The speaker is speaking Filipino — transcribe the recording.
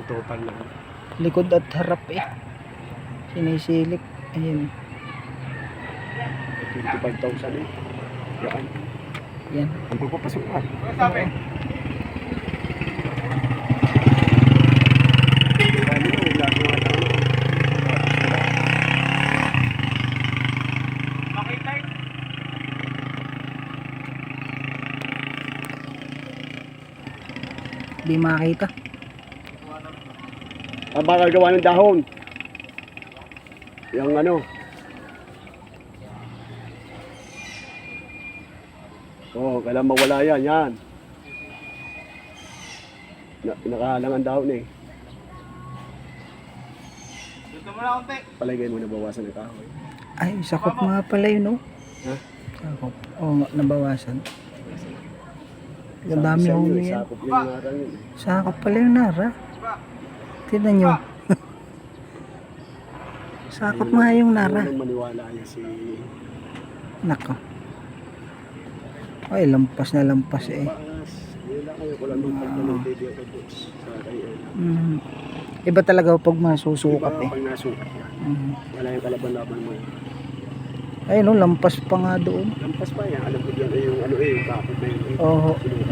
total lang. Likod at harap eh. Sinisilip. Ayan. 25,000 eh. Yan. Yan. Ang pagpapasok ka. Oo. Di makita. Baka gawa ng dahon. Yung ano. Oh, kailangan mawala yan. Yan. Nakahalang ang dahon eh. Dito mo na konti. Palagay mo nabawasan ng kahoy. Ay, sakop nga pala yun, oh. Ha? Sakop. Oo nga, nabawasan. Ang dami Sa ho inyo, yan. sakop yung narang yun eh. Sakop pala yung nara. Tignan nyo. Sakop nga yung nara. Walang maniwala yan si... Nako. Ay, lampas na lampas eh. Bakas. Yun lang kayo. Walang magpagtanong video ko po sa kayo. Iba talaga pag masusukat Diba eh. pag nasukat yan? Wala yung kalaban-laban mo. Ay no, lampas pa nga doon. Lampas pa yan. Alam ko dyan yung ano eh, yung kapit na yun eh. Oo. Sinukat